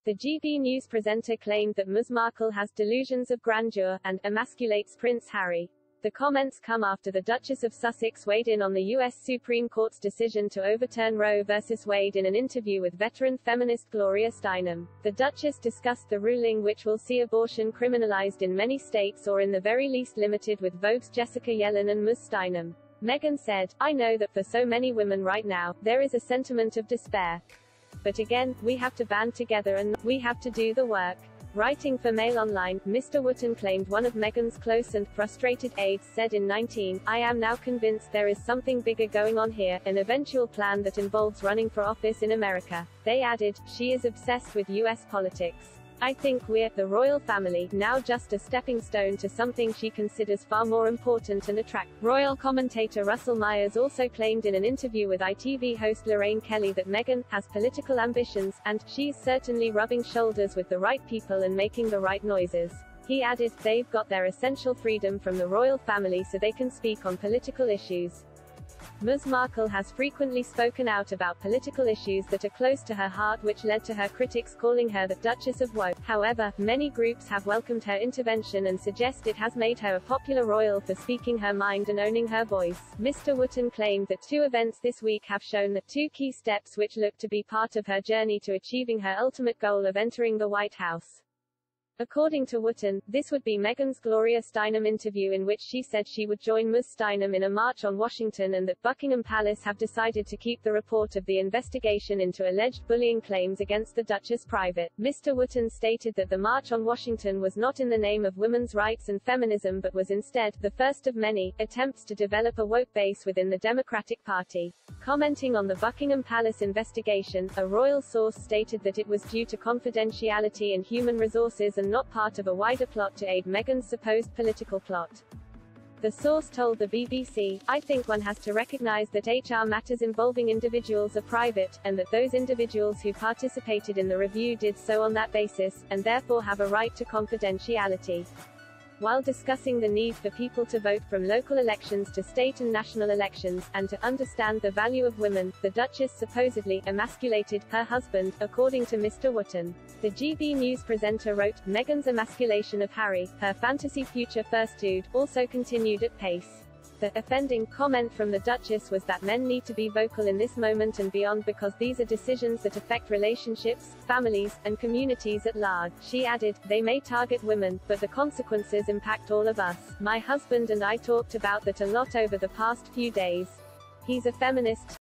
The GB News presenter claimed that Ms. Markle has delusions of grandeur, and emasculates Prince Harry. The comments come after the Duchess of Sussex weighed in on the U.S. Supreme Court's decision to overturn Roe v. Wade in an interview with veteran feminist Gloria Steinem. The Duchess discussed the ruling, which will see abortion criminalized in many states or in the very least limited, with Vogue's Jessica Yellin and Ms. Steinem. Meghan said, "I know that for so many women right now, there is a sentiment of despair. But again, we have to band together and we have to do the work." Writing for Mail Online, Mr. Wootton claimed one of Meghan's close and frustrated aides said in 19, "I am now convinced there is something bigger going on here, an eventual plan that involves running for office in America." They added, "She is obsessed with U.S. politics. I think we're, the royal family, now just a stepping stone to something she considers far more important and attractive." Royal commentator Russell Myers also claimed in an interview with ITV host Lorraine Kelly that Meghan has political ambitions, and she's certainly rubbing shoulders with the right people and making the right noises. He added, "They've got their essential freedom from the royal family so they can speak on political issues." Ms. Markle has frequently spoken out about political issues that are close to her heart, which led to her critics calling her the Duchess of Woe. However, many groups have welcomed her intervention and suggest it has made her a popular royal for speaking her mind and owning her voice. Mr. Wootton claimed that two events this week have shown that two key steps which look to be part of her journey to achieving her ultimate goal of entering the White House. According to Wootton, this would be Meghan's Gloria Steinem interview, in which she said she would join Ms. Steinem in a march on Washington, and that Buckingham Palace have decided to keep the report of the investigation into alleged bullying claims against the Duchess private. Mr. Wootton stated that the march on Washington was not in the name of women's rights and feminism, but was instead the first of many attempts to develop a woke base within the Democratic Party. Commenting on the Buckingham Palace investigation, a royal source stated that it was due to confidentiality and human resources and not part of a wider plot to aid Meghan's supposed political plot. The source told the BBC, "I think one has to recognize that HR matters involving individuals are private, and that those individuals who participated in the review did so on that basis, and therefore have a right to confidentiality." While discussing the need for people to vote from local elections to state and national elections, and to understand the value of women, the Duchess supposedly emasculated her husband, according to Mr. Wootton. The GB News presenter wrote, "Meghan's emasculation of Harry, her fantasy future first dude, also continued at pace." The offending comment from the Duchess was that men need to be vocal in this moment and beyond, because these are decisions that affect relationships, families, and communities at large. She added, "They may target women, but the consequences impact all of us. My husband and I talked about that a lot over the past few days. He's a feminist,